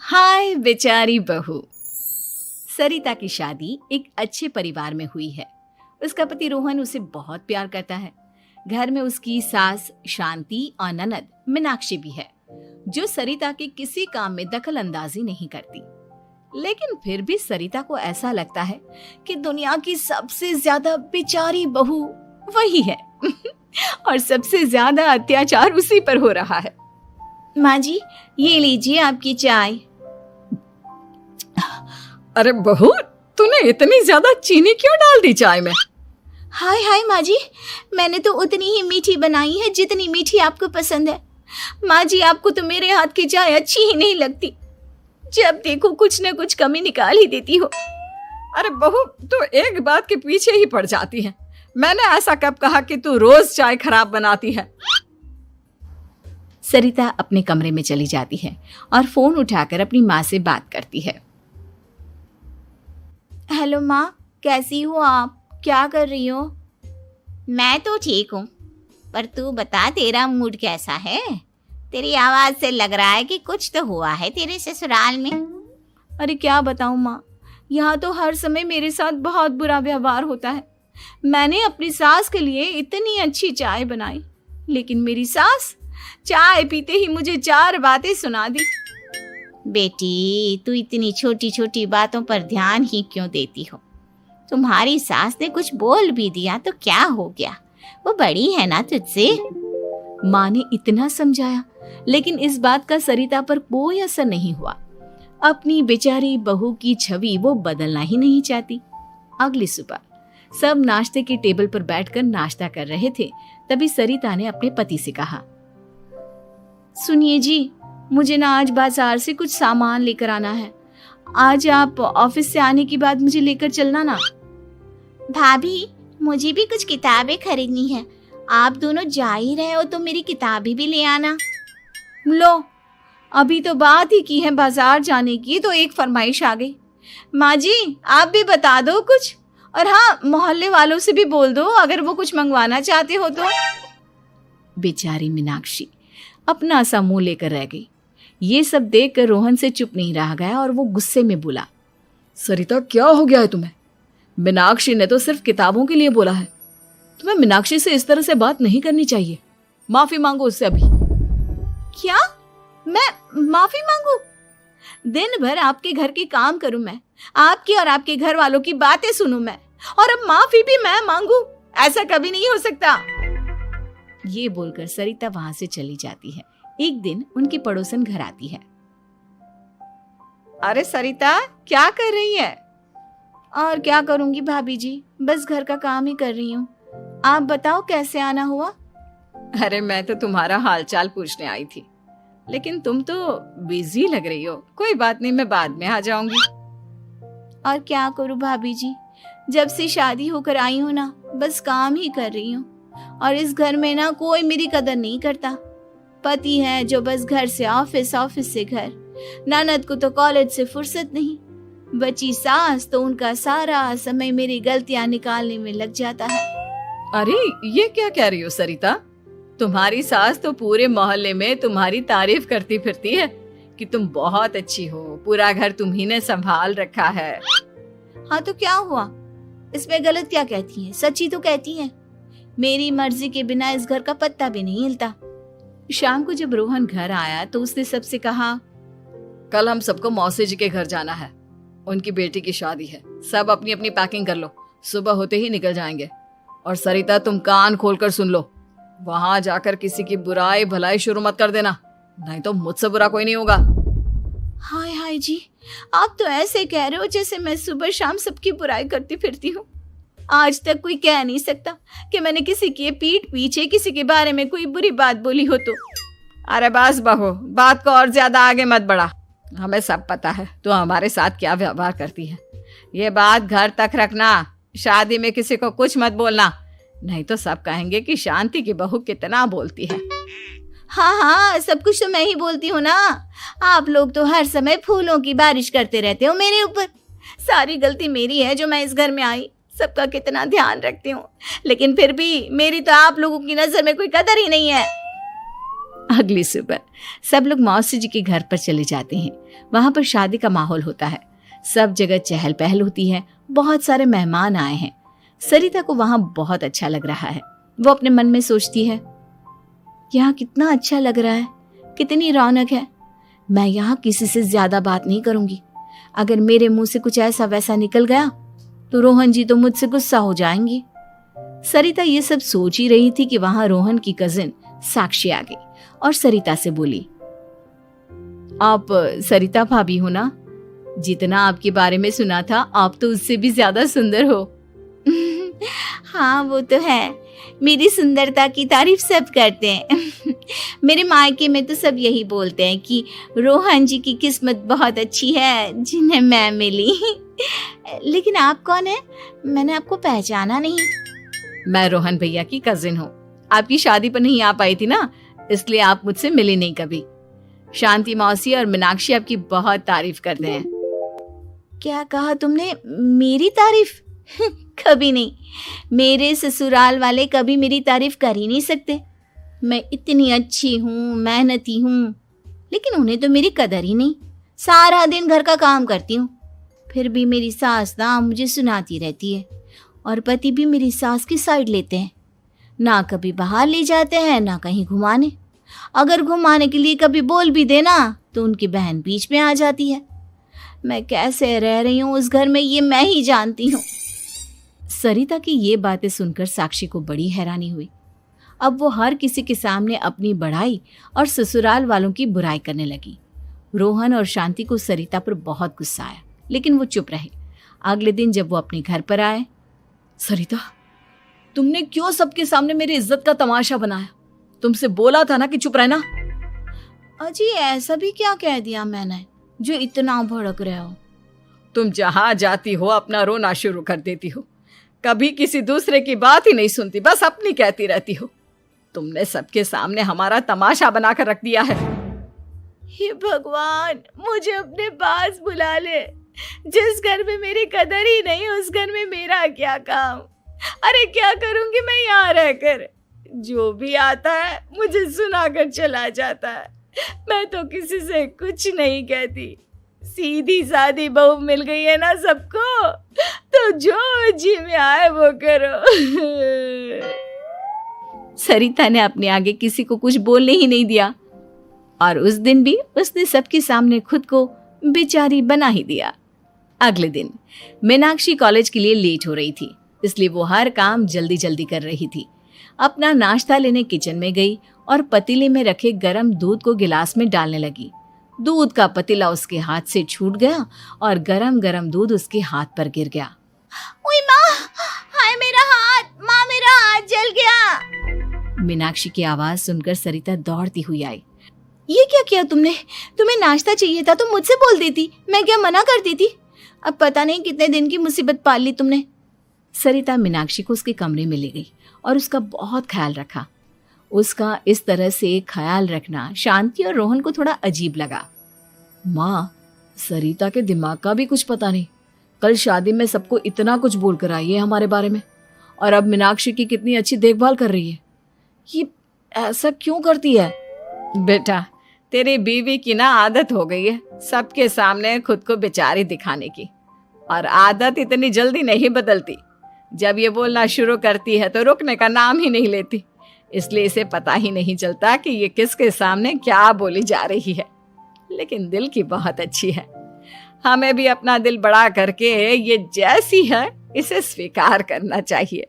हाय बेचारी बहू। सरिता की शादी एक अच्छे परिवार में हुई है। उसका पति रोहन उसे बहुत प्यार करता है। घर में उसकी सास शांति और ननद मीनाक्षी भी है, जो सरिता के किसी काम में दखल अंदाजी नहीं करती। लेकिन फिर भी सरिता को ऐसा लगता है कि दुनिया की सबसे ज्यादा बेचारी बहू वही है और सबसे ज्यादा अत्याचार उसी पर हो रहा है। माँ जी, ये लीजिए आपकी चाय। अरे बहू, तूने इतनी ज्यादा चीनी क्यों डाल दी चाय में? हाय हाय माँ जी, मैंने तो उतनी ही मीठी बनाई है जितनी मीठी आपको पसंद है। माँ जी, आपको तो मेरे हाथ की चाय अच्छी ही नहीं लगती। जब देखो कुछ न कुछ कमी निकाल ही देती हो। अरे बहू, तू एक बात के पीछे ही पड़ जाती है। मैंने ऐसा कब कहा कि तू रोज चाय खराब बनाती है? सरिता अपने कमरे में चली जाती है और फोन उठाकर अपनी माँ से बात करती है। हेलो माँ, कैसी हो आप? क्या कर रही हो? मैं तो ठीक हूँ, पर तू बता, तेरा मूड कैसा है? तेरी आवाज से लग रहा है कि कुछ तो हुआ है तेरे ससुराल में। अरे क्या बताऊँ माँ, यहाँ तो हर समय मेरे साथ बहुत बुरा व्यवहार होता है। मैंने अपनी सास के लिए इतनी अच्छी चाय बनाई, लेकिन मेरी सास चाय पीते ही मुझे 4 बातें सुना दी। बेटी, तू इतनी छोटी छोटी बातों पर ध्यान ही क्यों देती हो? तुम्हारी सास ने कुछ बोल भी दिया तो क्या हो गया, वो बड़ी है ना तुझसे। माँ ने इतना समझाया, लेकिन इस बात का सरिता पर कोई असर नहीं हुआ। अपनी बेचारी बहू की छवि वो बदलना ही नहीं चाहती। अगली सुबह सब नाश्ते की टेबल पर बैठकर नाश्ता कर रहे थे, तभी सरिता ने अपने पति से कहा, सुनिए जी, मुझे ना आज बाजार से कुछ सामान लेकर आना है। आज आप ऑफिस से आने के बाद मुझे लेकर चलना ना। भाभी, मुझे भी कुछ किताबें खरीदनी है। आप दोनों जा ही रहे हो तो मेरी किताबें भी ले आना। लो, अभी तो बात ही की है बाजार जाने की, तो एक फरमाइश आ गई। माँ जी, आप भी बता दो कुछ, और हाँ, मोहल्ले वालों से भी बोल दो अगर वो कुछ मंगवाना चाहते हो तो। बेचारी मीनाक्षी अपना सा मुंह लेकर रह गई। ये सब देखकर रोहन से चुप नहीं रह गया और वो गुस्से में बोला, सरिता, क्या हो गया है तुम्हें? मीनाक्षी ने तो सिर्फ किताबों के लिए बोला है। तुम्हें मीनाक्षी से इस तरह से बात नहीं करनी चाहिए। माफी मांगो उससे अभी। क्या? मैं माफी मांगू? दिन भर आपके घर के काम करूं मैं, आपकी और आपके घर वालों की बातें सुनूं मैं, और अब माफी भी मैं मांगू? ऐसा कभी नहीं हो सकता। ये बोलकर सरिता वहां से चली जाती है। एक दिन उनकी पड़ोसन घर आती है। अरे सरिता, क्या कर रही है? और क्या करूंगी भाभी जी, बस घर का काम ही कर रही हूँ। आप बताओ कैसे आना हुआ? अरे मैं तो तुम्हारा हालचाल पूछने आई थी, लेकिन तुम तो बिजी लग रही हो। कोई बात नहीं, मैं बाद में आ जाऊंगी। और क्या करूं भाभी जी, जब से शादी होकर आई हूँ ना, बस काम ही कर रही हूँ। और इस घर में ना कोई मेरी कदर नहीं करता। पति है जो बस घर से ऑफिस, ऑफिस से घर। ननद को तो कॉलेज से फुर्सत नहीं। बची सास तो उनका सारा समय मेरी गलतियां निकालने में लग जाता है। अरे ये क्या कह रही हो सरिता? तुम्हारी सास तो पूरे मोहल्ले में तुम्हारी तारीफ करती फिरती है कि तुम बहुत अच्छी हो, पूरा घर तुम्ही ने संभाल रखा है। हाँ तो क्या हुआ, इसमें गलत क्या कहती है? सच्ची तो कहती है। मेरी मर्जी के बिना इस घर का पत्ता भी नहीं हिलता। शाम को जब रोहन घर आया तो उसने सबसे कहा, कल हम सबको मौसी जी के घर जाना है। उनकी बेटी की शादी है। सब अपनी अपनी पैकिंग कर लो, सुबह होते ही निकल जाएंगे। और सरिता, तुम कान खोलकर सुन लो, वहां जाकर किसी की बुराई भलाई शुरू मत कर देना, नहीं तो मुझसे बुरा कोई नहीं होगा। हाय हाय जी, आप तो ऐसे कह रहे हो जैसे मैं सुबह शाम सबकी बुराई करती फिरती हूँ। आज तक कोई कह नहीं सकता कि मैंने किसी की पीठ पीछे किसी के बारे में कोई बुरी बात बोली हो तो। अरे बस बहू, बात को और ज्यादा आगे मत बढ़ा। हमें सब पता है तू हमारे साथ क्या व्यवहार करती है। ये बात घर तक रखना, शादी में किसी को कुछ मत बोलना, नहीं तो सब कहेंगे कि शांति की बहू कितना बोलती है। हाँ हाँ, सब कुछ तो मैं ही बोलती हूँ ना। आप लोग तो हर समय फूलों की बारिश करते रहते हो मेरे ऊपर। सारी गलती मेरी है जो मैं इस घर में आई। सबका कितना ध्यान रखती हूँ, लेकिन फिर भी मेरी तो आप लोगों की नजर में कोई कदर ही नहीं है। अगली सुबह सब लोग मौसी जी के घर पर चले जाते हैं। वहां पर शादी का माहौल होता है, सब जगह चहल पहल होती है, बहुत सारे मेहमान आए हैं। सरिता को वहां बहुत अच्छा लग रहा है। वो अपने मन में सोचती है, यहाँ कितना अच्छा लग रहा है, कितनी रौनक है। मैं यहाँ किसी से ज्यादा बात नहीं करूंगी। अगर मेरे मुंह से कुछ ऐसा वैसा निकल गया तो रोहन जी तो मुझसे गुस्सा हो जाएंगी। सरिता ये सब सोच ही रही थी कि वहां रोहन की कजिन साक्षी आ गई और सरिता से बोली, आप सरिता भाभी हो ना? जितना आपके बारे में सुना था आप तो उससे भी ज्यादा सुंदर हो। हाँ वो तो है, मेरी सुंदरता की तारीफ सब करते हैं। मेरे मायके में तो सब यही बोलते हैं कि रोहन जी की किस्मत बहुत अच्छी है जिन्हें मैं मिली। लेकिन आप कौन है? मैंने आपको पहचाना नहीं। मैं रोहन भैया की कजिन हूँ। आपकी शादी पर नहीं आ पाई थी ना, इसलिए आप मुझसे मिली नहीं कभी। शांति मौसी और मीनाक्षी आपकी बहुत तारीफ करते हैं। क्या कहा तुमने? मेरी तारीफ? कभी नहीं। मेरे ससुराल वाले कभी मेरी तारीफ कर ही नहीं सकते। मैं इतनी अच्छी हूँ, मेहनती हूँ, लेकिन उन्हें तो मेरी कदर ही नहीं। सारा दिन घर का काम करती हूँ, फिर भी मेरी सास ना मुझे सुनाती रहती है और पति भी मेरी सास की साइड लेते हैं। ना कभी बाहर ले जाते हैं ना कहीं घुमाने। अगर घुमाने के लिए कभी बोल भी देना तो उनकी बहन बीच में आ जाती है। मैं कैसे रह रही हूँ उस घर में ये मैं ही जानती हूँ। सरिता की ये बातें सुनकर साक्षी को बड़ी हैरानी हुई। अब वो हर किसी के सामने अपनी बढ़ाई और ससुराल वालों की बुराई करने लगी। रोहन और शांति को सरिता पर बहुत गुस्सा आया, लेकिन वो चुप रहे। अगले दिन जब वो अपने घर पर आए, सरिता, तुमने क्यों सबके सामने मेरी इज्जत का तमाशा बनाया? तुमसे बोला था ना कि चुप रहना। अजी ऐसा भी क्या कह दिया मैंने जो इतना भड़क रहे हो? तुम जहां जाती हो अपना रोना शुरू कर देती हो, कभी किसी दूसरे की बात ही नहीं सुनती, बस अपनी कहती रहती हो। तुमने सबके सामने हमारा तमाशा बनाकर रख दिया है। हे भगवान, मुझे अपने पास बुला ले। जिस घर में मेरी कदर ही नहीं उस घर में मेरा क्या काम? अरे क्या करूंगी मैं यहाँ रहकर? जो भी आता है मुझे सुनाकर चला जाता है। मैं तो किसी से कुछ नहीं कहती। सीधी सादी बहू मिल गई है ना सबको, तो जो जी में आए वो करो। सरिता ने अपने आगे किसी को कुछ बोलने ही नहीं दिया और उस दिन भी उसने सबके सामने खुद को बेचारी बना ही दिया। अगले दिन मीनाक्षी कॉलेज के लिए लेट हो रही थी, इसलिए वो हर काम जल्दी जल्दी कर रही थी। अपना नाश्ता लेने किचन में गई और पतीले में रखे गरम दूध को गिलास में डालने लगी। दूध का पतीला उसके हाथ से छूट गया और गरम गरम दूध उसके हाथ पर गिर गया। ओए माँ, हाय मेरा हाथ, माँ मेरा हाथ जल गया। मीनाक्षी की आवाज सुनकर सरिता दौड़ती हुई आई। ये क्या किया तुमने? तुम्हें नाश्ता चाहिए था तो मुझसे बोल देती, मैं क्या मना करती थी? अब पता नहीं कितने दिन की मुसीबत पाल ली तुमने। सरिता मीनाक्षी को उसके कमरे में ले गई और उसका बहुत ख्याल रखा। उसका इस तरह से ख्याल रखना शांति और रोहन को थोड़ा अजीब लगा। माँ, सरिता के दिमाग का भी कुछ पता नहीं। कल शादी में सबको इतना कुछ बोल कर आई है हमारे बारे में, और अब मीनाक्षी की कितनी अच्छी देखभाल कर रही है। ये ऐसा क्यों करती है? बेटा, तेरी बीवी की ना आदत हो गई है सबके सामने खुद को बेचारी दिखाने की, और आदत इतनी जल्दी नहीं बदलती। जब ये बोलना शुरू करती है तो रुकने का नाम ही नहीं लेती, इसलिए इसे पता ही नहीं चलता कि ये किसके सामने क्या बोली जा रही है। लेकिन दिल की बहुत अच्छी है। हमें भी अपना दिल बड़ा करके ये जैसी है इसे स्वीकार करना चाहिए।